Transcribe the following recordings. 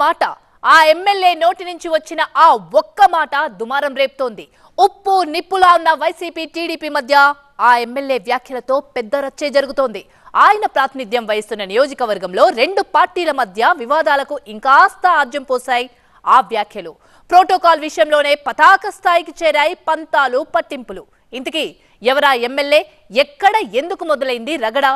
మాట ఆ ఎమ్మెల్యే నోటి నుంచి వచ్చిన ఆ ఒక్క మాట దుమారం రేపుతోంది. ఉప్పు నిప్పులా ఉన్న వైసీపీ టీడీపీ మధ్య ఆ ఎమ్మెల్యే వ్యాఖ్యలతో పెద్ద రచ్చే జరుగుతోంది. ఆయన ప్రాతినిధ్యం వహిస్తున్న నియోజకవర్గంలో రెండు పార్టీల మధ్య వివాదాలకు ఇంకాస్త ఆజ్యం పోశాయి ఆ వ్యాఖ్యలు. ప్రోటోకాల్ విషయంలోనే పతాక స్థాయికి చేరాయి పంతాలు పట్టింపులు. ఇంతకీ ఎవరా ఎమ్మెల్యే, ఎక్కడ, ఎందుకు మొదలైంది రగడ?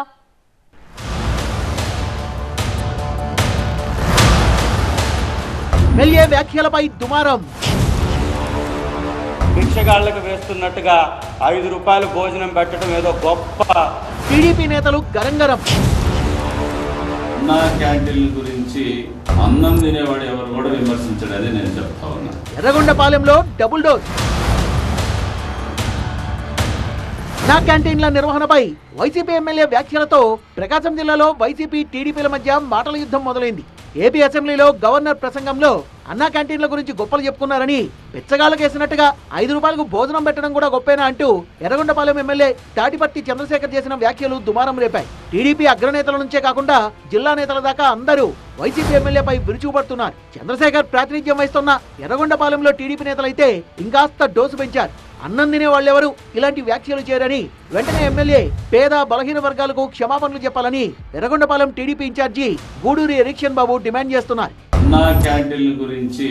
ఎమ్మెల్యే వ్యాఖ్యలపై దుమారం. భిక్షగాళ్లకు వేస్తున్నట్టుగా 5 రూపాయలు భోజనం పెట్టడం ఏదో గొప్ప. టీడీపీ నేతలు గరంగరం. అన్నా క్యాంటీన్ల గురించి అన్నం తినేవాడు ఎవరు కూడా విమర్శించడని నేను చెప్తా ఉన్నా. ఎర్రగొండపాలెంలో డబుల్ డోస్. అన్నా క్యాంటీన్ల నిర్వహణపై వైసీపీ ఎమ్మెల్యే వ్యాఖ్యలతో ప్రకాశం జిల్లాలో వైసీపీ టీడీపీల మధ్య మాటల యుద్ధం మొదలైంది. ఏపీ అసెంబ్లీలో గవర్నర్ ప్రసంగంలో అన్నా క్యాంటీన్ల గురించి గొప్పలు చెప్పుకున్నారని, పిచ్చగాళ్ళకేసినట్టుగా 5 రూపాయలకు భోజనం పెట్టడం కూడా గొప్పేనా అంటూ ఎర్రగొండపాలెం ఎమ్మెల్యే తాటిపర్తి చంద్రశేఖర్ చేసిన వ్యాఖ్యలు దుమారం రేపాయి. టీడీపీ అగ్రనేతల నుంచే కాకుండా జిల్లా నేతల దాకా అందరూ వైసీపీ ఎమ్మెల్యేపై విరుచుకుపడుతున్నారు. చంద్రశేఖర్ ప్రాతినిధ్యం వహిస్తున్న ఎర్రగొండపాలెంలో టీడీపీ నేతలైతే ఇంకాస్త డోసు పెంచారు. అన్నం తినే వాళ్ళెవరు ఇలాంటి వ్యాఖ్యలు చేయరని, వెంటనే ఎమ్మెల్యే పేద బలహీన వర్గాలకు క్షమాపణలు చెప్పాలని ఎర్రగొండపాలెం టీడీపీ ఇన్ఛార్జి గూడూరి ఎరిక్షన్ బాబు డిమాండ్ చేస్తున్నారు. అన్నా క్యాంటీన్ల గురించి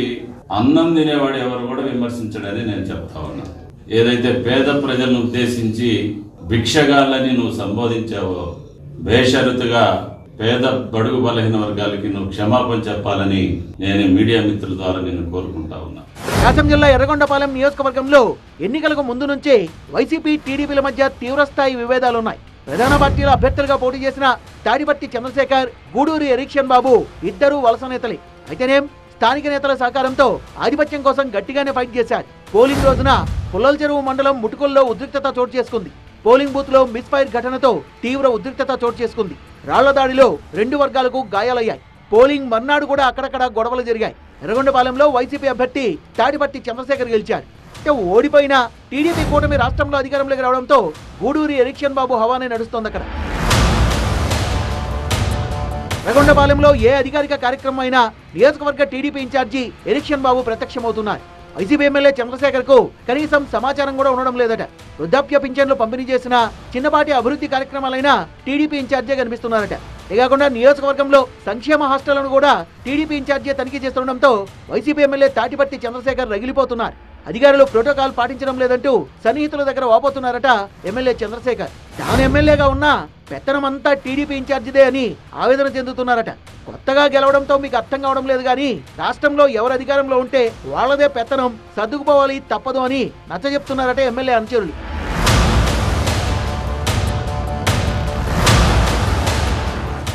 అన్నం తినేవాడు ఎవరు కూడా విమర్శించడని నేను చెప్తా ఉన్నా. ఏదైతే పేద ప్రజలను ఉద్దేశించి భిక్షగాళ్ళని నువ్వు సంబోధించావో, బేషరతుగా పేద బడుగు బలహీన వర్గాలకి నువ్వు క్షమాపణ చెప్పాలని నేను మీడియా మిత్రుల ద్వారా నేను కోరుకుంటా ఉన్నా. ప్రకాశం జిల్లా ఎర్రగొండపాలెం నియోజకవర్గంలో ఎన్నికలకు ముందు నుంచే వైసీపీ టీడీపీల మధ్య తీవ్రస్థాయి విభేదాలున్నాయి. ప్రధాన పార్టీల అభ్యర్థులుగా పోటీ చేసిన తాడిపర్తి చంద్రశేఖర్, గూడూరి ఎరిక్షన్ బాబు ఇద్దరు వలస నేతలే. అయితేనేం స్థానిక నేతల సహకారంతో ఆధిపత్యం కోసం గట్టిగానే ఫైట్ చేశారు. పోలింగ్ రోజున పుల్లల చెరువు మండలం ముటుకుల్లో ఉద్రిక్తత చోటు చేసుకుంది. పోలింగ్ బూత్ లో మిస్ఫైర్ ఘటనతో తీవ్ర ఉద్రిక్తత చోటు చేసుకుంది. రాళ్ల దాడిలో 2 వర్గాలకు గాయాలయ్యాయి. పోలింగ్ మర్నాడు కూడా అక్కడక్కడ గొడవలు జరిగాయి. ఎర్రగొండపాలెంలో వైసీపీ అభ్యర్థి తాడిపర్తి చంద్రశేఖర్ గెలిచారు. ఓడిపోయిన టీడీపీ కూటమి రాష్ట్రంలో అధికారంలోకి రావడంతో గూడూరి ఎరిక్షన్ బాబు హవానే నడుస్తోంది. అక్కడ ఎర్రగొండపాలెంలో ఏ అధికారిక కార్యక్రమం అయినా నియోజకవర్గ టీడీపీ ఇన్ఛార్జి ఎరిక్షన్ బాబు ప్రత్యక్షమవుతున్నారు. వైసీపీ ఎమ్మెల్యే చంద్రశేఖర్ కు కనీసం సమాచారం కూడా ఉండడం లేదట. వృద్ధాప్య పింఛన్లు పంపిణీ చేసిన చిన్నపాటి అభివృద్ధి కార్యక్రమాలైనా టీడీపీ ఇన్ఛార్జే కనిపిస్తున్నారట. ఇదికాకుండా నియోజకవర్గంలో సంక్షేమ హాస్టళ్లను కూడా టీడీపీ ఇన్ఛార్జే తనిఖీ చేస్తుండటంతో వైసీపీ ఎమ్మెల్యే తాటిపర్తి చంద్రశేఖర్ రగిలిపోతున్నారు. అధికారులు ప్రోటోకాల్ పాటించడం లేదంటూ సన్నిహితుల దగ్గర వాపోతున్నారట ఎమ్మెల్యే చంద్రశేఖర్. తాను ఎమ్మెల్యేగా ఉన్నా పెత్తనమంతా టీడీపీ ఇన్ఛార్జిదే అని ఆవేదన చెందుతున్నారట. కొత్తగా గెలవడంతో మీకు అర్థం కావడం లేదు కానీ రాష్ట్రంలో ఎవరు అధికారంలో ఉంటే వాళ్లదే పెత్తనం, సర్దుకుపోవాలి తప్పదు అని నచ్చజెప్తున్నారట ఎమ్మెల్యే అనుచరులు.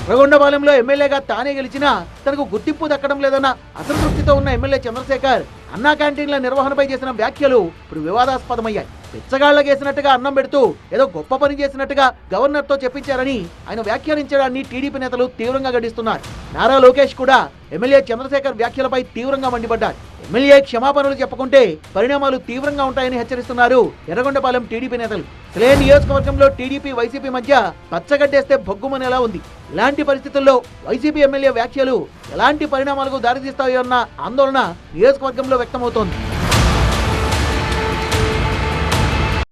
ఎర్రగొండపాలెంలో ఎమ్మెల్యేగా తానే గెలిచినా తనకు గుర్తింపు దక్కడం లేదన్న అసంతృప్తితో ఉన్న ఎమ్మెల్యే చంద్రశేఖర్ అన్నా క్యాంటీన్ల నిర్వహణపై చేసిన వ్యాఖ్యలు ఇప్పుడు వివాదాస్పదమయ్యాయి. పిచ్చగాళ్లకేసినట్టుగా అన్నం పెడుతూ ఏదో గొప్ప పని చేసినట్టుగా గవర్నర్తో చెప్పించారని ఆయన వ్యాఖ్యానించడాన్ని టీడీపీ నేతలు తీవ్రంగా ఖండిస్తున్నారు. నారా లోకేష్ కూడా ఎమ్మెల్యే చంద్రశేఖర్ వ్యాఖ్యలపై తీవ్రంగా మండిపడ్డారు. ఎమ్మెల్యే క్షమాపణలు చెప్పకుంటే పరిణామాలు తీవ్రంగా ఉంటాయని హెచ్చరిస్తున్నారు ఎర్రగొండపాలెం టీడీపీ నేతలు. అసలే నియోజకవర్గంలో టీడీపీ వైసీపీ మధ్య పచ్చగడ్డేస్తే భగ్గుమనేలా ఉంది. ఇలాంటి పరిస్థితుల్లో వైసీపీ ఎమ్మెల్యే వ్యాఖ్యలు ఎలాంటి పరిణామాలకు దారితీస్తాయో అన్న ఆందోళన నియోజకవర్గంలో వ్యక్తమవుతోంది.